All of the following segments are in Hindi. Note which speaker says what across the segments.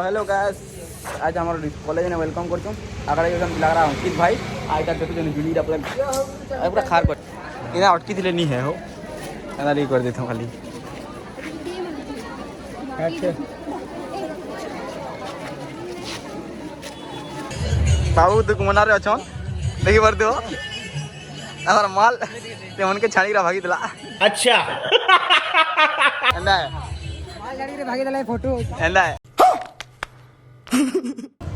Speaker 1: हेलो गाइस, आज हमारे कॉलेज में वेलकम कर आगे लग रहा अंकित भाई आईटा देखो जुली पूरा खार कर इना अटकी थे नहीं है हो एना कर देता खाली बाबू तू मनारे अच्छा देखी पार दो हमारा माल मन के छाणी भागी दिला
Speaker 2: अच्छा
Speaker 1: एंदा है
Speaker 3: माल छाणी भागी दिला फोटो
Speaker 1: एंदा है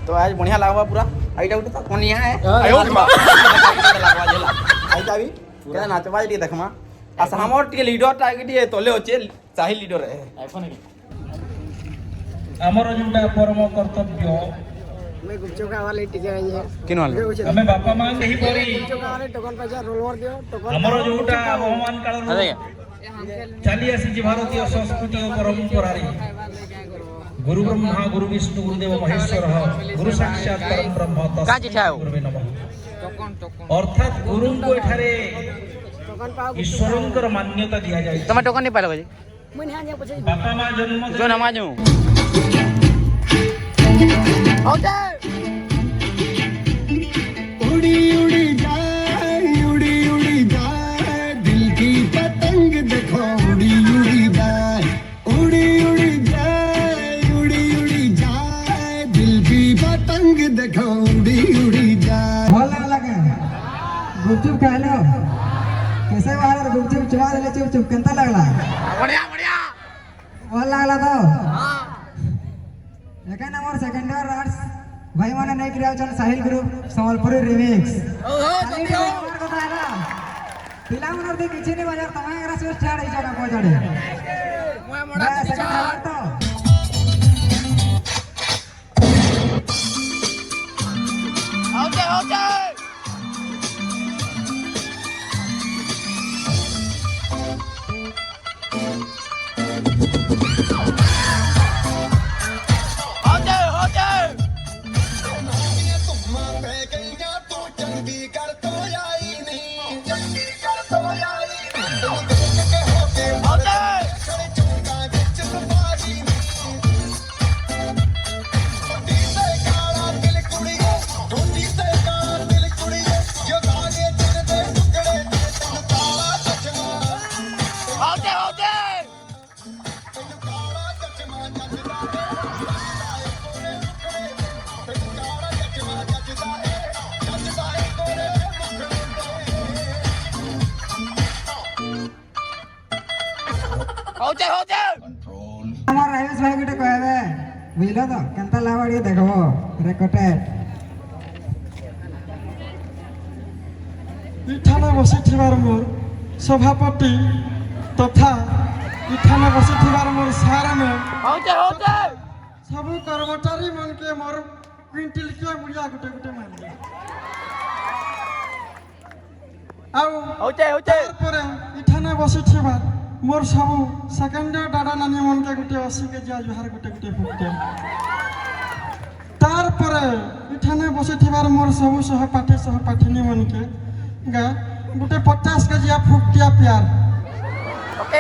Speaker 1: तो आज बढ़िया लागवा पूरा आईटा उठे तो कोनिया है आयो लागवा जेला आईटा भी पूरा नाचबा जे देखमा आस हमर टे लीडर टाइट ये तले होचे चाहि लीडर है आईफोन
Speaker 2: हमर जोटा परम कर्तव्य
Speaker 3: मैं गुपचुप का वाले टीचर है
Speaker 1: किन वाले
Speaker 2: हमें बापा मां नहीं पड़ी
Speaker 3: गुपचुप का वाले टोकन पैसा रोलवर दियो टोकन
Speaker 2: हमर जोटा भगवान काल
Speaker 1: अरे
Speaker 2: चली आसी भारतीय संस्कृति और परंपरा रे गुरु ब्रह्मा गुरु विष्णु गुरुदेव महेश्वर गुरु साक्षात परम ब्रह्म
Speaker 1: का चिठा है
Speaker 2: गुरुवे नमः अर्थात गुरु को एठारे
Speaker 3: टोकन पाओ
Speaker 2: ईश्वरंकर मान्यता दिया जाय
Speaker 1: तुम टोकन नहीं पालो जी
Speaker 3: मन यहाँ पूछे
Speaker 2: बापा मां जन्म
Speaker 1: जो नमाजू
Speaker 3: ओके
Speaker 4: उड़ी उड़ी जाए दिल की पतंग देखो उड़ी उड़ी जाए दिल की पतंग देखो उड़ी जाए
Speaker 3: बोलने लगे गुपचुप खा लो कैसे बाहर गुपचुप चुमा ले चुप चुप कितना लगला
Speaker 1: बढ़िया बढ़िया
Speaker 3: बोल लगला तो लेकिन हमारे सेकंड ईयर आर्ट्स भाई माने नहीं किया चल साहिल ग्रुप संबलपुरी रिमिक्स खाली ड्राइवर को था ना पिला उनर दे किसी ने बाजार तमाम ग्रास में स्टार्ट ही जगह पहुंचाड़े मैं मोड़ा सेकंड ईयर तो
Speaker 1: ओके
Speaker 3: हमार रमेश भाई गुटे कहबे बुझलो तो केनता लावाड़ी देखबो रेकॉर्डेड
Speaker 5: इठाने बसिथिबार मोर सभापति तथा इठाने बसिथिबार मोर सारा में सब कर्मचारी मन के मोर क्विंटल के मुड़िया गुटे गुटे मारले आउ पर इठाने बसिथिबार मोर सब सेकंड दादा नानी मन के गुटे 80 केजी जुहार गुटे गुटे फुटते तार पर इठाने बसिथिबार मोर सब सहपाठी मन के गा गुटे 50 केजी फुकटिया प्यार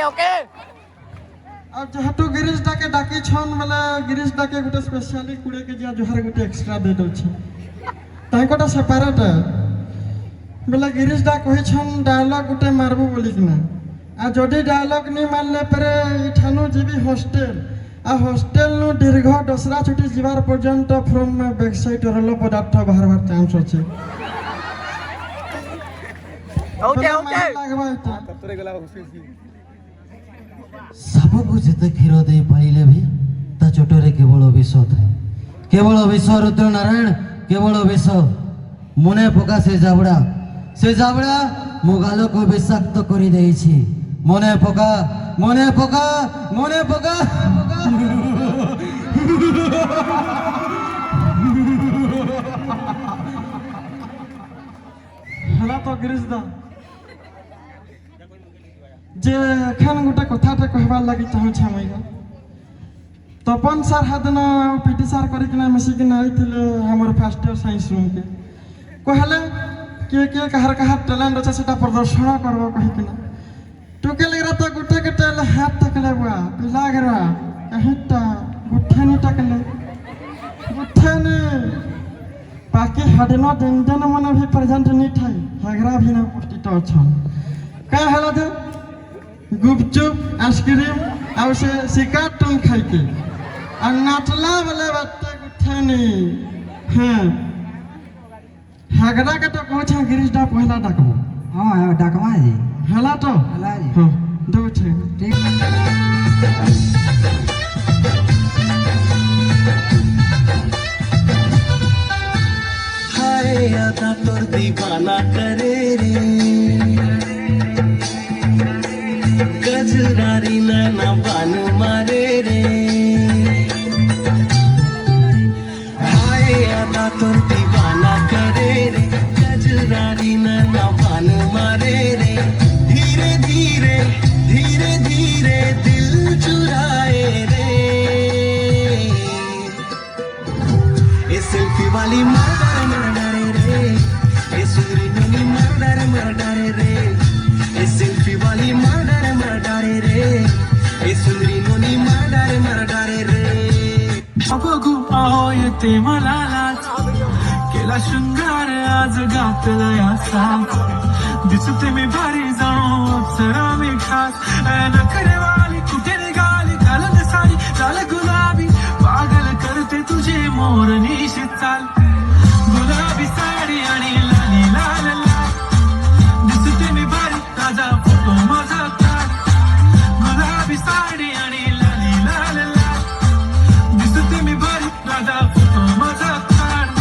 Speaker 1: ओके
Speaker 5: अब जेहेतु गिरीश डाके डाकी छन वाला गिरीश डाके गुटे स्पेशली 20 केजी जुहार गुटे एक्स्ट्रा दे दो छी ताइकोटा सेपरेट बेला गिरीश डा कहि छन डायलॉग गुटे मारबो बोली कि ना आ जदि डायलॉग नहीं मारले परे इठानु जीबी हॉस्टेल आ हॉस्टेल नु दीर्घ दसरा छुट्टी जीवार पर्यंत फ्रॉम माय बैक साइड रल पदार्थ बाहर चांस अछि
Speaker 4: सबको जिते क्षीर दे पाइले भी ता चोटरे केवल विष थाए केवल विष रुद्र नारायण केवल विष मुने पका से जाबड़ा मो गाल को विषाक्त करी देई छी मने पका
Speaker 5: हला तो गिरीश दा जे खान गुटे कथाटे कहबार लगी चाहू छ मइगा तपन सर हादन पीटी सर करिकना मिसिकना आइथिले हमर फर्स्ट ईयर साइंस रूम के कहले के कहार टैलेंट अच्छे सेटा प्रदर्शन करबो कहिकना टोके लग तो गुटे के टेल हाथ तकले बुआ पिला गरा कहिटा गुठे नि तकले बाकी हडनो डेंजन मन भी प्रेजेंट नहीं थे हेगरा भी ना उपस्थित अच्छा क्या हला दे गुपचुप आइसक्रीम और से शिकार तुम खाई के और नाचला वाले बच्चे उठे नहीं हाँ हेगरा के तो कुछ गिरीश डा पहला डाकबो
Speaker 3: हाँ डाकमा जी
Speaker 5: हला तो
Speaker 3: हला जी
Speaker 5: हाँ दो छे
Speaker 3: ठीक
Speaker 4: हाय आधा तोर दीवाना करे रे गजरारी नैना बान मारे रे हाय आधा तोर दीवाना करे रे गजरारी नैना बान मारे रे धीरे धीरे धीरे धीरे दिल चुराए रे ये सेल्फी वाली मर्डर रे ये सुंदरी ननी मर्डर रे ये सेल्फी वाली मर्डर रे ये सुंदरी ननी मर्डर रे
Speaker 6: बघू आहो येते मला लाज केला शृंगार आज घातला या साथ दिसते मी भारी जाणो अप्सरा मी खास नखरे वाली कुठे निघाली घालत साडी लाल गुलाबी पागल करते तुझे मोरनीशी चाल गुलाबी साडी आणि लाली लाल लाल दिसते मी भारी ताजा फोटो माझा काढ गुलाबी साडी आणि लाली लाल लाल दिसते मी भारी ताजा फोटो माझा काढ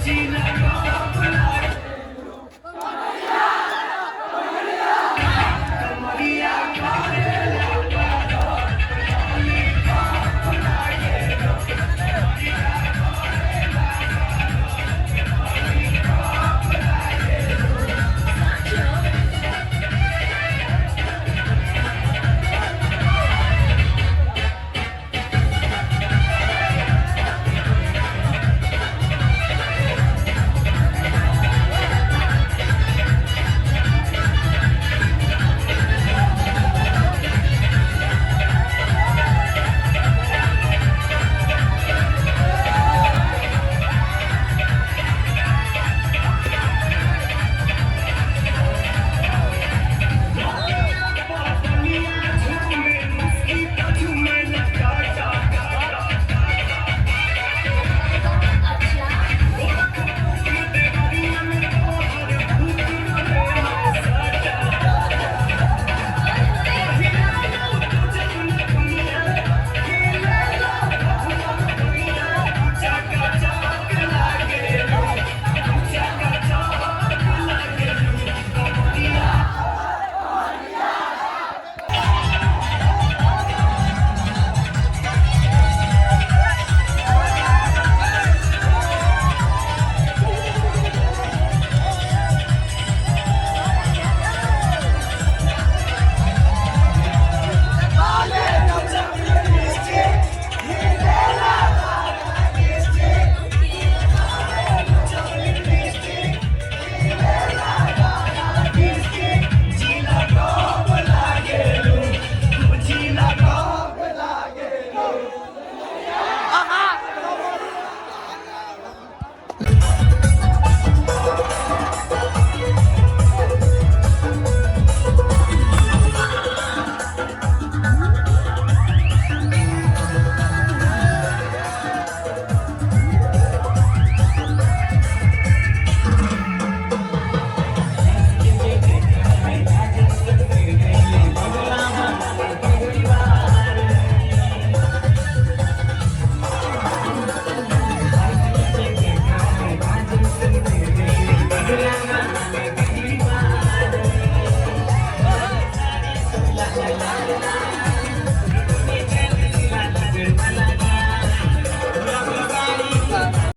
Speaker 6: सीना